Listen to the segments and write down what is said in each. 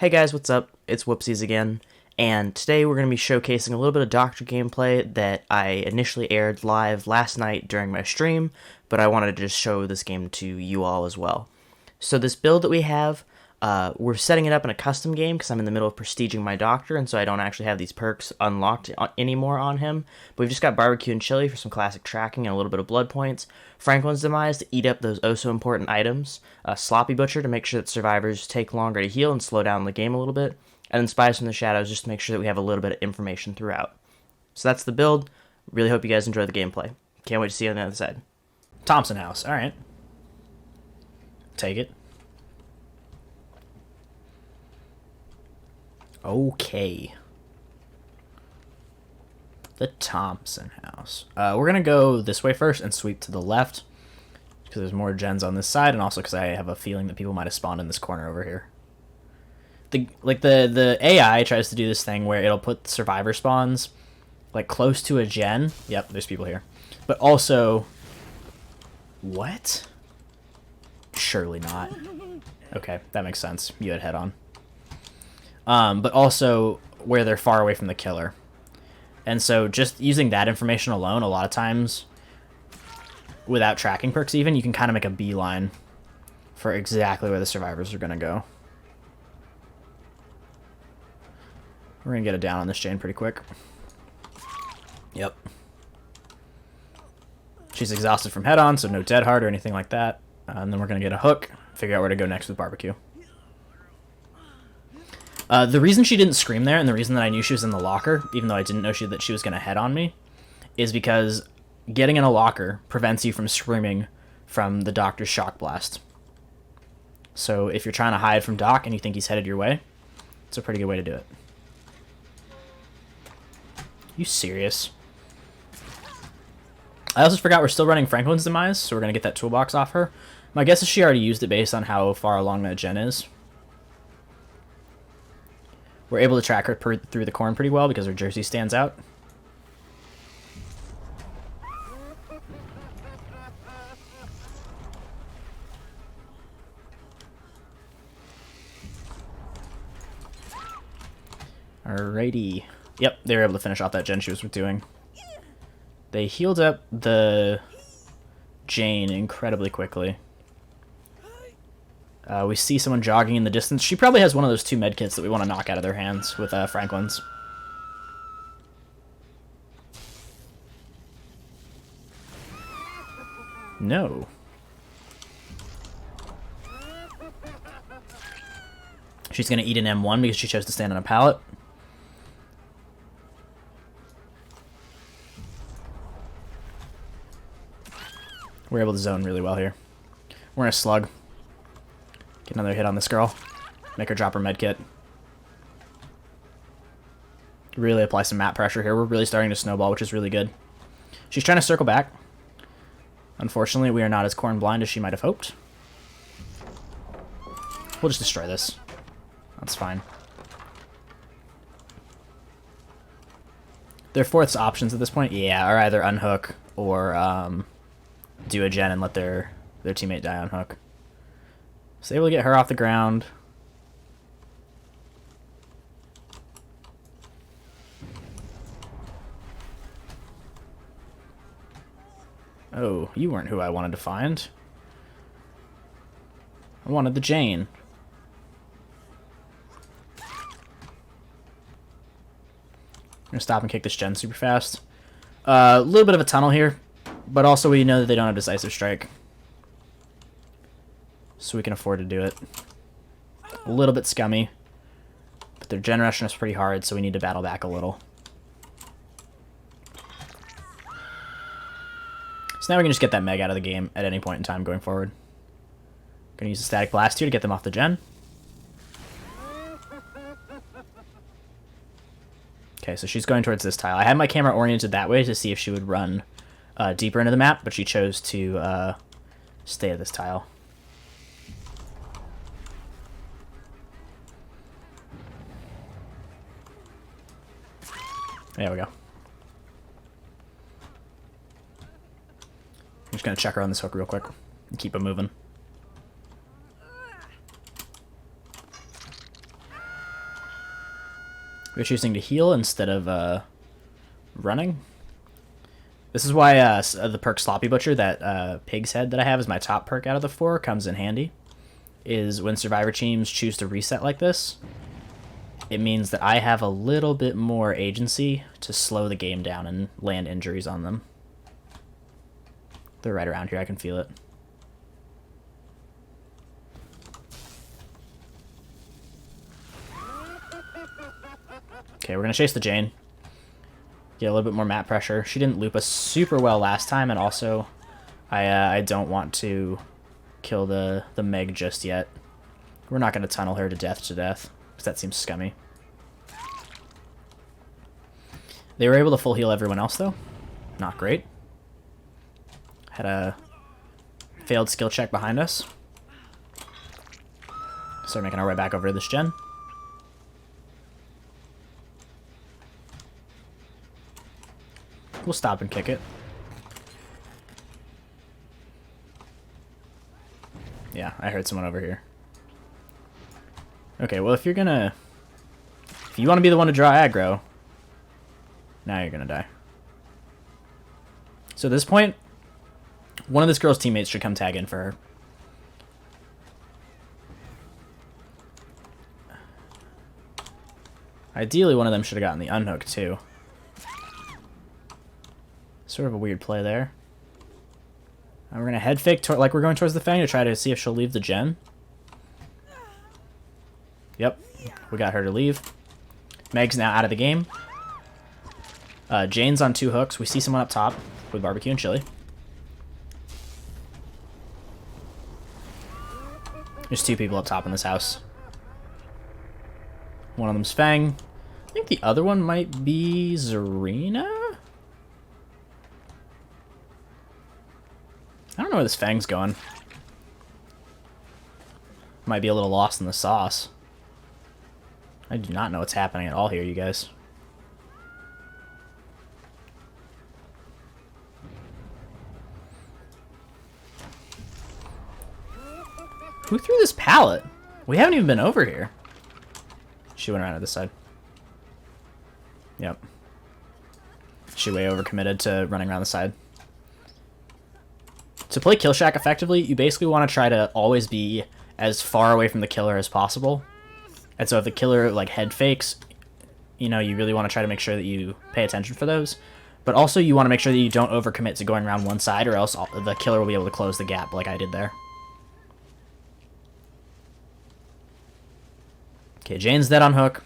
Hey guys, what's up? It's Whoopsies again, and today we're going to be showcasing a little bit of Doctor gameplay that I initially aired live last night during my stream, but I wanted to just show this game to you all as well. So this build that we have, we're setting it up in a custom game because I'm in the middle of prestiging my Doctor, and so I don't actually have these perks unlocked anymore on him. But we've just got Barbecue and Chili for some classic tracking and a little bit of blood points, Franklin's Demise to eat up those oh-so-important items, Sloppy Butcher to make sure that survivors take longer to heal and slow down the game a little bit, and then Spies from the Shadows just to make sure that we have a little bit of information throughout. So that's the build. Really hope you guys enjoy the gameplay. Can't wait to see you on the other side. Thompson House. All right. Take it. Okay. The Thompson House. We're going to go this way first and sweep to the left because there's more gens on this side, and also because I have a feeling that people might have spawned in this corner over here. The AI tries to do this thing where it'll put survivor spawns like close to a gen. Yep, there's people here. But also... What? Surely not. Okay, that makes sense. You had head on. But also where they're far away from the killer. And so just using that information alone, a lot of times, without tracking perks even, you can kind of make a beeline for exactly where the survivors are going to go. We're going to get it down on this chain pretty quick. Yep. She's exhausted from head-on, so no dead hard or anything like that. And then we're going to get a hook, figure out where to go next with Barbecue. The reason she didn't scream there, and the reason that I knew she was in the locker, even though I didn't know that she was going to head on me, is because getting in a locker prevents you from screaming from the Doctor's shock blast. So if you're trying to hide from Doc and you think he's headed your way, it's a pretty good way to do it. You serious? I also forgot we're still running Franklin's Demise, so we're going to get that toolbox off her. My guess is she already used it based on how far along that gen is. We're able to track her through the corn pretty well because her jersey stands out. Alrighty. Yep, they were able to finish off that gen she was doing. They healed up the Jane incredibly quickly. We see someone jogging in the distance. She probably has one of those two medkits that we want to knock out of their hands with Franklin's. No. She's going to eat an M1 because she chose to stand on a pallet. We're able to zone really well here. We're in a slug. Get another hit on this girl. Make her drop her medkit. Really apply some map pressure here. We're really starting to snowball, which is really good. She's trying to circle back. Unfortunately, we are not as corn blind as she might have hoped. We'll just destroy this. That's fine. Their fourth's options at this point, yeah, are either unhook or do a gen and let their teammate die on hook. So able to get her off the ground. Oh, you weren't who I wanted to find. I wanted the Jane. I'm gonna stop and kick this gen super fast. A little bit of a tunnel here, but also we know that they don't have Decisive Strike. So we can afford to do it. A little bit scummy, but their gen rushing is pretty hard, so we need to battle back a little. So now we can just get that Meg out of the game at any point in time going forward. Gonna use a Static Blast here to get them off the gen. Okay, so she's going towards this tile. I had my camera oriented that way to see if she would run deeper into the map, but she chose to stay at this tile. There we go. I'm just going to check her on this hook real quick and keep it moving. We're choosing to heal instead of running. This is why the perk Sloppy Butcher, that pig's head that I have is my top perk out of the 4, comes in handy. Is when survivor teams choose to reset like this, it means that I have a little bit more agency to slow the game down and land injuries on them. They're right around here, I can feel it. Okay, we're going to chase the Jane. Get a little bit more map pressure. She didn't loop us super well last time, and also I don't want to kill the Meg just yet. We're not going to tunnel her to death, because that seems scummy. They were able to full heal everyone else, though. Not great. Had a failed skill check behind us. Start making our way back over to this gen. We'll stop and kick it. Yeah, I heard someone over here. Okay, well, if you want to be the one to draw aggro, now you're gonna die. So at this point, one of this girl's teammates should come tag in for her. Ideally, one of them should have gotten the unhook, too. Sort of a weird play there. And we're going to head fake like we're going towards the Fang to try to see if she'll leave the gen. Yep, we got her to leave. Meg's now out of the game. Jane's on 2 hooks. We see someone up top with barbecue and chili. There's 2 people up top in this house. One of them's Fang. I think the other one might be Zarina? I don't know where this Fang's going. Might be a little lost in the sauce. I do not know what's happening at all here, you guys. Who threw this pallet? We haven't even been over here. She went around to this side. Yep. She way overcommitted to running around the side. To play Kill Shack effectively, you basically want to try to always be as far away from the killer as possible. And so if the killer like head fakes, you know, you really want to try to make sure that you pay attention for those. But also you want to make sure that you don't overcommit to going around one side, or else the killer will be able to close the gap like I did there. Okay, Jane's dead on hook.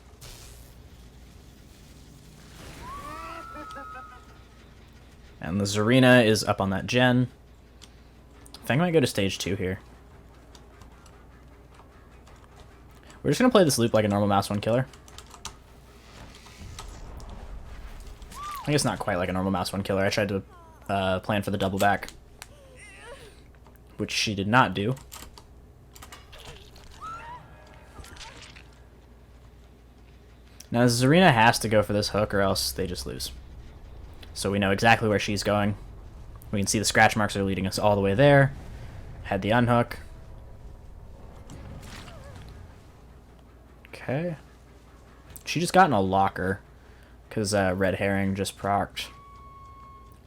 And the Zarina is up on that gen. Fang might go to stage 2 here. We're just going to play this loop like a normal mouse 1 killer. I guess not quite like a normal mouse 1 killer. I tried to plan for the double back, which she did not do. Now Zarina has to go for this hook or else they just lose. So we know exactly where she's going. We can see the scratch marks are leading us all the way there. Had the unhook. Okay. She just got in a locker because Red Herring just procced.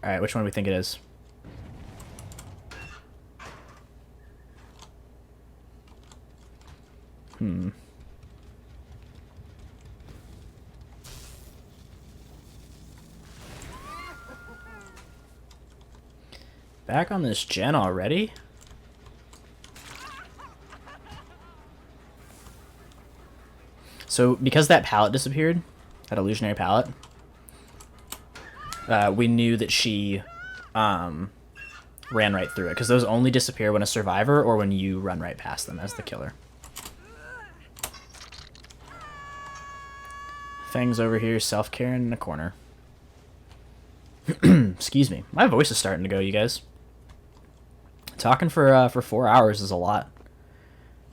Alright, which one do we think it is? Back on this gen already? So, because that pallet disappeared, that illusionary pallet, we knew that she ran right through it, because those only disappear when a survivor or when you run right past them as the killer. Fang's over here, self-caring in the corner. Excuse me. My voice is starting to go, you guys. Talking for 4 hours is a lot.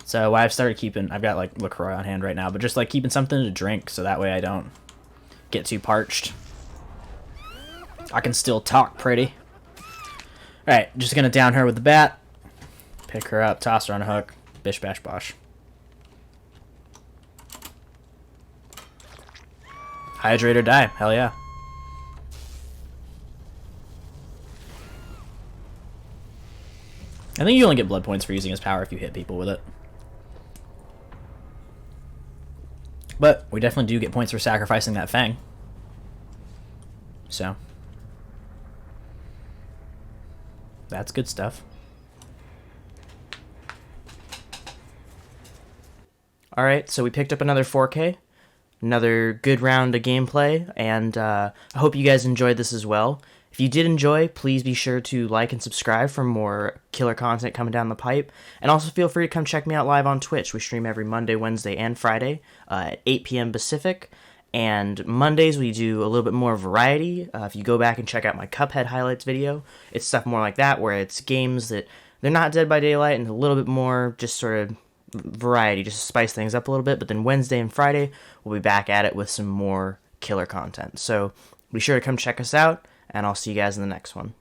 So why I've started keeping... I've got, like, LaCroix on hand right now, but just, like, keeping something to drink so that way I don't get too parched. I can still talk pretty. Alright, just gonna down her with the bat. Pick her up, toss her on a hook. Bish, bash, bosh. Hydrate or die. Hell yeah. I think you only get blood points for using his power if you hit people with it. But we definitely do get points for sacrificing that Fang. So. That's good stuff. Alright, so we picked up another 4K. Another good round of gameplay, and I hope you guys enjoyed this as well. If you did enjoy, please be sure to like and subscribe for more killer content coming down the pipe. And also feel free to come check me out live on Twitch. We stream every Monday, Wednesday, and Friday at 8 p.m. Pacific. And Mondays we do a little bit more variety. If you go back and check out my Cuphead highlights video, it's stuff more like that, where it's games that they're not Dead by Daylight and a little bit more just sort of variety, just to spice things up a little bit. But then Wednesday and Friday we'll be back at it with some more killer content. So be sure to come check us out, and I'll see you guys in the next one.